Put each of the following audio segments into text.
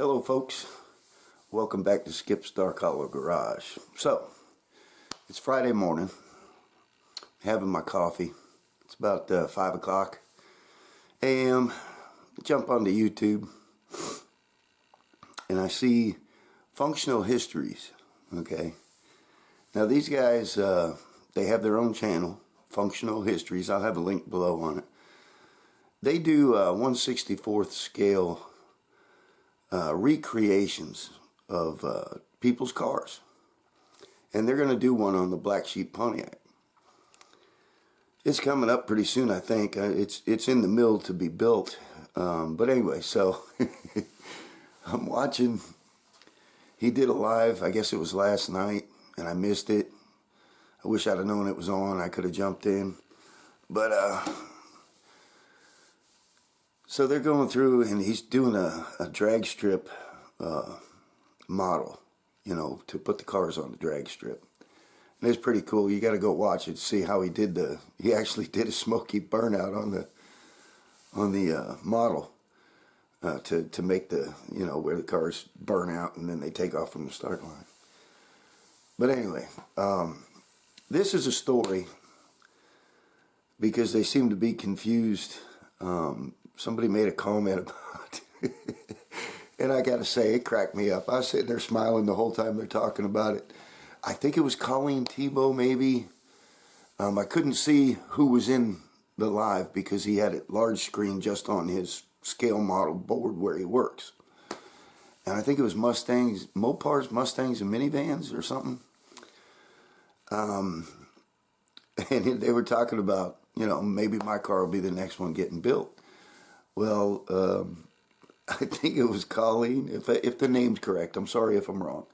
Hello folks, welcome back to Skip's Dark Hollow Garage. So, it's Friday morning, having my coffee. It's about 5 o'clock a.m. Jump onto YouTube and I see Functional Histories, okay? Now these guys, they have their own channel, Functional Histories. I'll have a link below on it. They do 1/64th scale recreations of people's cars, and they're going to do one on the Black Sheep Pontiac. It's coming up pretty soon, I think. It's in the mill to be built, but anyway, so I'm watching. He did a live, I guess it was last night, and I missed it. I wish I'd have known it was on. I could have jumped in, but so they're going through, and he's doing a drag strip model, you know, to put the cars on the drag strip. And it's pretty cool. You got to go watch it to see how he did he actually did a smoky burnout on the model to make the, you know, where the cars burn out and then they take off from the start line. But anyway, this is a story because they seem to be confused. Somebody made a comment about it, and I gotta say, it cracked me up. I was sitting there smiling the whole time they're talking about it. I think it was Colleen Tebow, maybe. I couldn't see who was in the live because he had it large screen just on his scale model board where he works. And I think it was Mustangs, Mopars, Mustangs, and minivans or something. And they were talking about, you know, maybe my car will be the next one getting built. Well, I think it was Colleen, if the name's correct, I'm sorry if I'm wrong,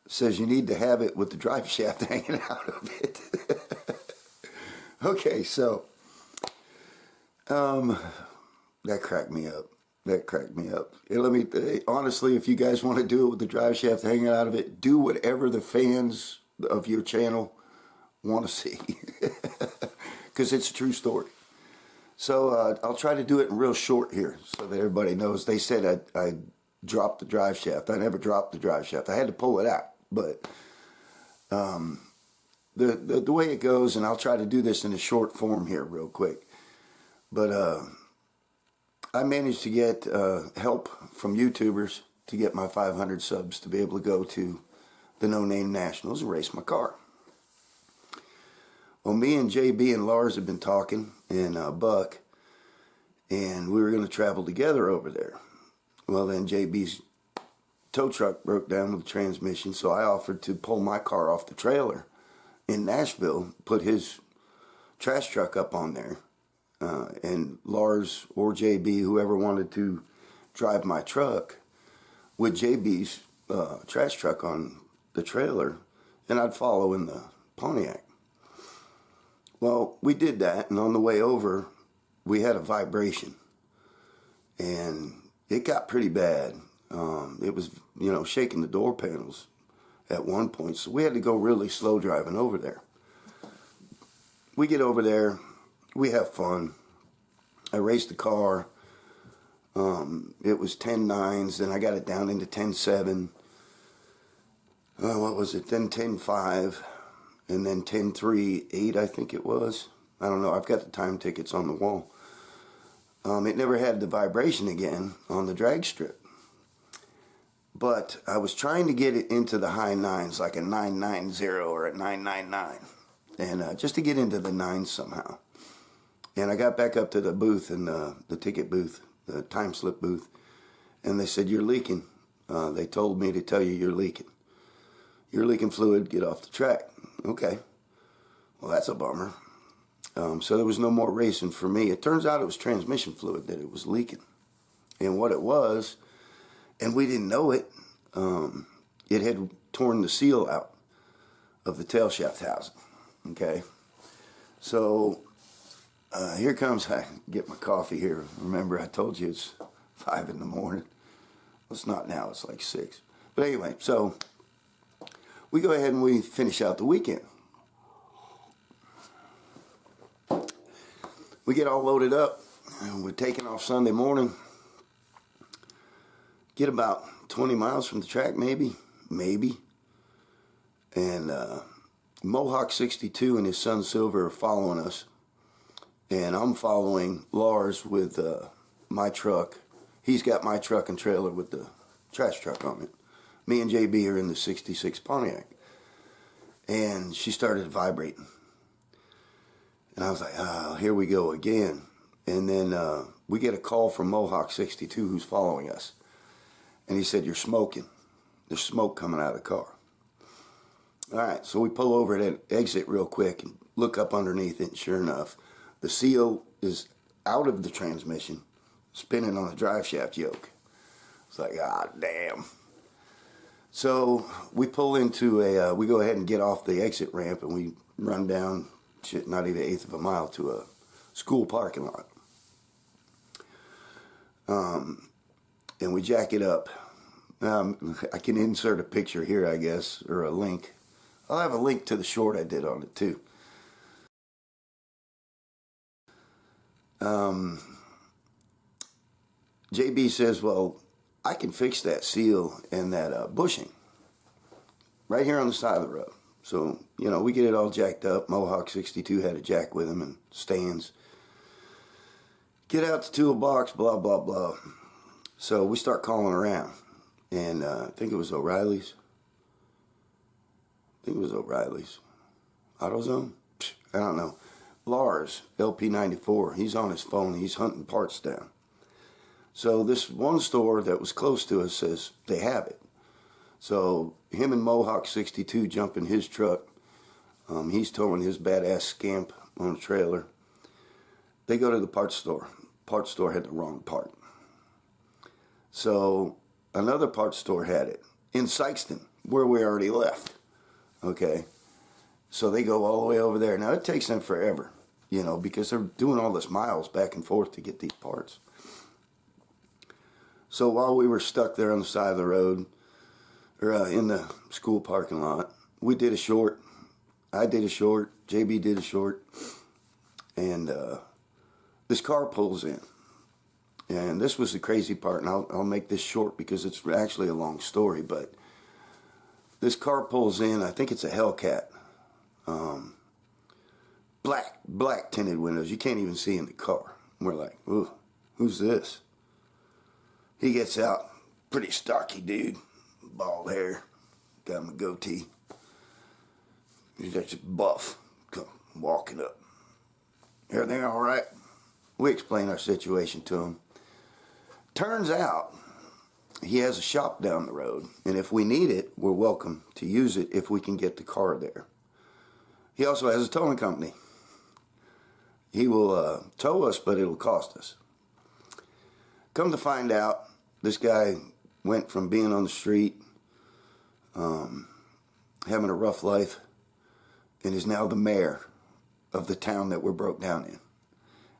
says you need to have it with the drive shaft hanging out of it. Okay, so, that cracked me up. That cracked me up. And honestly, if you guys want to do it with the drive shaft hanging out of it, do whatever the fans of your channel want to see. Because it's a true story. So I'll try to do it real short here so that everybody knows. They said I dropped the drive shaft. I never dropped the drive shaft. I had to pull it out. But the way it goes, and I'll try to do this in a short form here real quick. But I managed to get help from YouTubers to get my 500 subs to be able to go to the No Name Nationals and race my car. Well, me and JB and Lars have been talking, and Buck, and we were going to travel together over there. Well, then JB's tow truck broke down with the transmission, so I offered to pull my car off the trailer in Nashville, put his trash truck up on there, and Lars or JB, whoever wanted to drive my truck with JB's trash truck on the trailer, and I'd follow in the Pontiac. Well, we did that, and on the way over, we had a vibration, and it got pretty bad. It was, you know, shaking the door panels at one point, so we had to go really slow driving over there. We get over there, we have fun. I raced the car. It was 10.9s, then I got it down into 10.7. What was it? Then 10.5. And then 10.3.8, I think it was. I don't know. I've got the time tickets on the wall. It never had the vibration again on the drag strip. But I was trying to get it into the high nines, like a 990 or a 999. And just to get into the nines somehow. And I got back up to the booth, and the ticket booth, the time slip booth. And they said, "You're leaking." They told me to tell you you're leaking. You're leaking fluid, get off the track. Okay. Well, that's a bummer. So there was no more racing for me. It turns out it was transmission fluid that it was leaking. And what it was, and we didn't know it, it had torn the seal out of the tail shaft housing. Okay. So here comes, I get my coffee here. Remember, I told you it's 5 in the morning. Well, it's not now, it's like 6. But anyway, so we go ahead and we finish out the weekend. We get all loaded up, and we're taking off Sunday morning. Get about 20 miles from the track, maybe. And Mohawk 62 and his son Silver are following us. And I'm following Lars with my truck. He's got my truck and trailer with the trash truck on it. Me and JB are in the 66 Pontiac. And she started vibrating. And I was like, oh, here we go again. And then we get a call from Mohawk 62 who's following us. And he said, you're smoking. There's smoke coming out of the car. All right, so we pull over at an exit real quick and look up underneath it. And sure enough, the seal is out of the transmission, spinning on a drive shaft yoke. It's like, ah, damn. So we pull into we go ahead and get off the exit ramp and we run down, shit, not even an eighth of a mile to a school parking lot. And we jack it up. I can insert a picture here, I guess, or a link. I'll have a link to the short I did on it too. JB says, well, I can fix that seal and that bushing right here on the side of the road. So, you know, we get it all jacked up. Mohawk 62 had a jack with him and stands. Get out the toolbox, blah, blah, blah. So we start calling around. And I think it was O'Reilly's. AutoZone? I don't know. Lars, LP94, he's on his phone. He's hunting parts down. So this one store that was close to us says they have it. So him and Mohawk 62 jump in his truck. He's towing his badass scamp on a trailer. They go to the parts store. Parts store had the wrong part. So another parts store had it in Sykeston, where we already left. Okay. So they go all the way over there. Now it takes them forever, you know, because they're doing all this miles back and forth to get these parts. So while we were stuck there on the side of the road, or in the school parking lot, we did a short. I did a short. JB did a short. And this car pulls in. And this was the crazy part, and I'll make this short because it's actually a long story, but this car pulls in. I think it's a Hellcat. Black tinted windows. You can't even see in the car. We're like, ooh, who's this? He gets out. Pretty stocky dude. Bald hair. Got him a goatee. He's just buff. Come walking up. Everything all right? We explain our situation to him. Turns out he has a shop down the road, and if we need it, we're welcome to use it if we can get the car there. He also has a towing company. He will tow us, but it'll cost us. Come to find out, this guy went from being on the street, having a rough life, and is now the mayor of the town that we're broke down in.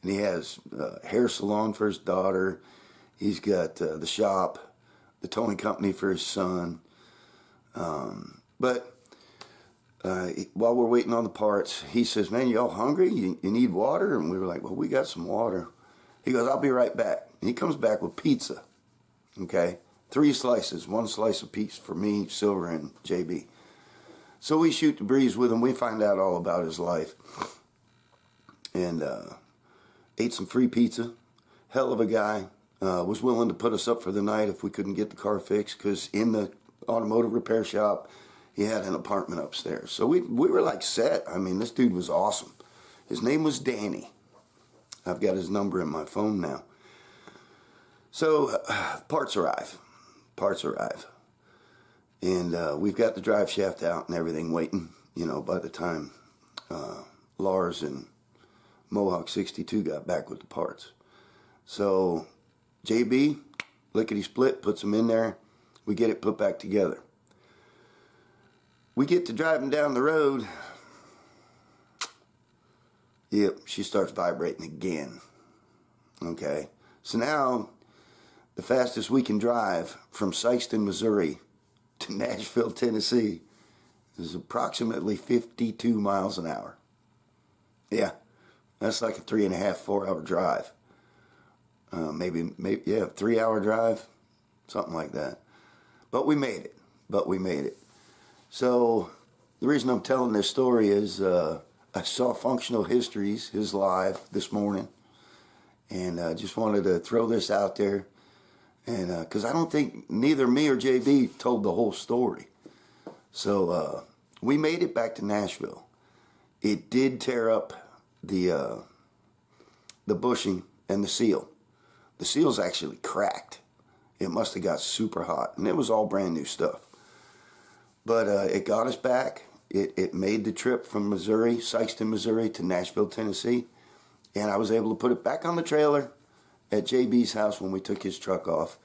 And he has a hair salon for his daughter. He's got the shop, the towing company for his son. But while we're waiting on the parts, he says, man, y'all hungry? You need water? And we were like, well, we got some water. He goes, I'll be right back. And he comes back with pizza. Okay? 3 slices, 1 slice apiece for me, Silver, and JB. So we shoot the breeze with him. We find out all about his life. And ate some free pizza. Hell of a guy. Was willing to put us up for the night if we couldn't get the car fixed, because in the automotive repair shop, he had an apartment upstairs. So we were like set. I mean, this dude was awesome. His name was Danny. I've got his number in my phone now. So parts arrive. And we've got the drive shaft out and everything waiting, you know, by the time Lars and Mohawk 62 got back with the parts. So JB, lickety-split, puts them in there. We get it put back together. We get to driving down the road. Yep, she starts vibrating again. Okay, so now the fastest we can drive from Sykeston, Missouri to Nashville, Tennessee is approximately 52 miles an hour. Yeah, that's like a 3.5, 4 hour drive. Maybe, 3 hour drive. something like that. But we made it. So the reason I'm telling this story is I saw Functional Histories, his live this morning, and I just wanted to throw this out there, and because I don't think neither me or JB told the whole story. So we made it back to Nashville. It did tear up the bushing and the seal. The seal's actually cracked. It must have got super hot, and it was all brand new stuff. But it got us back. It made the trip from Missouri, Sykeston, Missouri, to Nashville, Tennessee, and I was able to put it back on the trailer at JB's house when we took his truck off,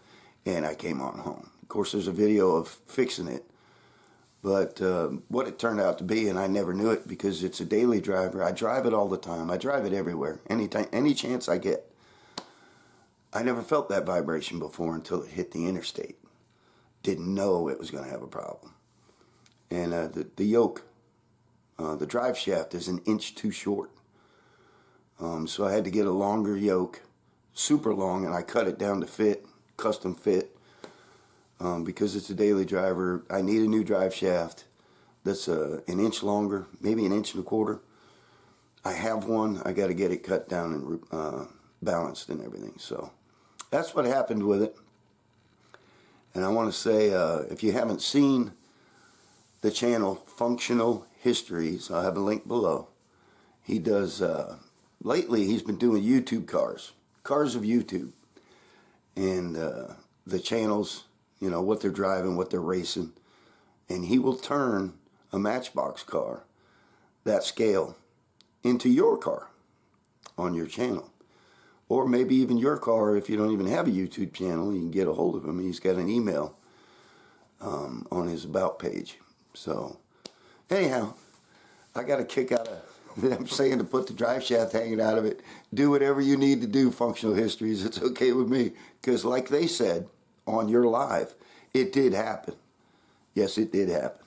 and I came on home. Of course, there's a video of fixing it, but what it turned out to be, and I never knew it because it's a daily driver. I drive it all the time. I drive it everywhere, anytime, any chance I get. I never felt that vibration before until it hit the interstate. Didn't know it was going to have a problem. And the yoke, the drive shaft is an inch too short. So I had to get a longer yoke, super long, and I cut it down to fit, custom fit. Because it's a daily driver, I need a new drive shaft that's an inch longer, maybe an inch and a quarter. I have one. I got to get it cut down and balanced and everything. So that's what happened with it. And I want to say, if you haven't seen the channel Functional Histories, I'll have a link below. He does, lately he's been doing YouTube cars of YouTube. And the channels, you know, what they're driving, what they're racing. And he will turn a Matchbox car, that scale, into your car on your channel. Or maybe even your car, if you don't even have a YouTube channel, you can get a hold of him. He's got an email on his About page. So, anyhow, I got a kick out of them saying to put the drive shaft hanging out of it. Do whatever you need to do, Functional Histories. It's okay with me. Because like they said on your live, it did happen. Yes, it did happen.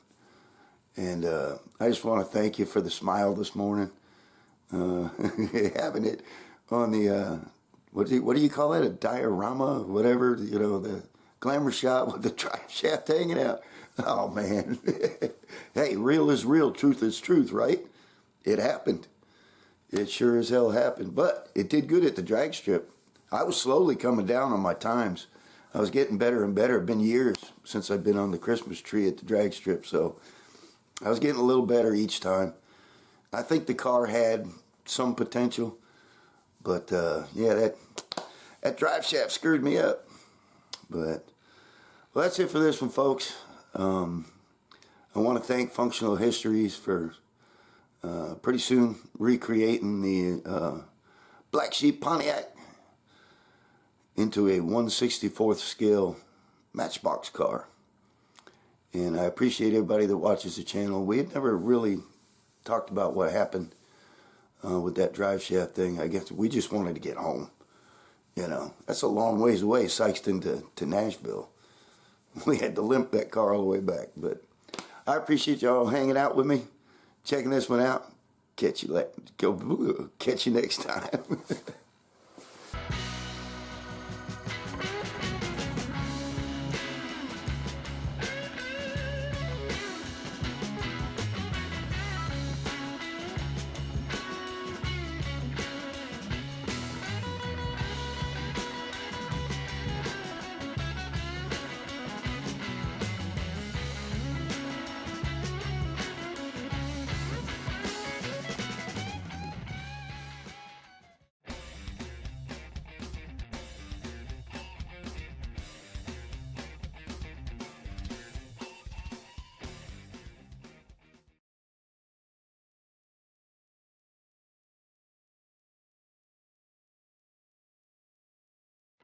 And I just want to thank you for the smile this morning. Having it on the, what do you call it? A diorama, whatever, you know, the glamour shot with the drive shaft hanging out. Oh, man. Hey, real is real, truth is truth, right? It happened. It sure as hell happened. But it did good at the drag strip. I was slowly coming down on my times. I was getting better and better. It's been years since I've been on the Christmas tree at the drag strip, so I was getting a little better each time. I think the car had some potential, but yeah, that drive shaft screwed me up. But well, that's it for this one, folks. I want to thank Functional Histories for pretty soon recreating the Black Sheep Pontiac into a 1/64th scale Matchbox car. And I appreciate everybody that watches the channel. We had never really talked about what happened with that drive shaft thing. I guess we just wanted to get home. You know, that's a long ways away, Sykeston to Nashville. We had to limp that car all the way back. But I appreciate y'all hanging out with me, checking this one out. Catch you next time.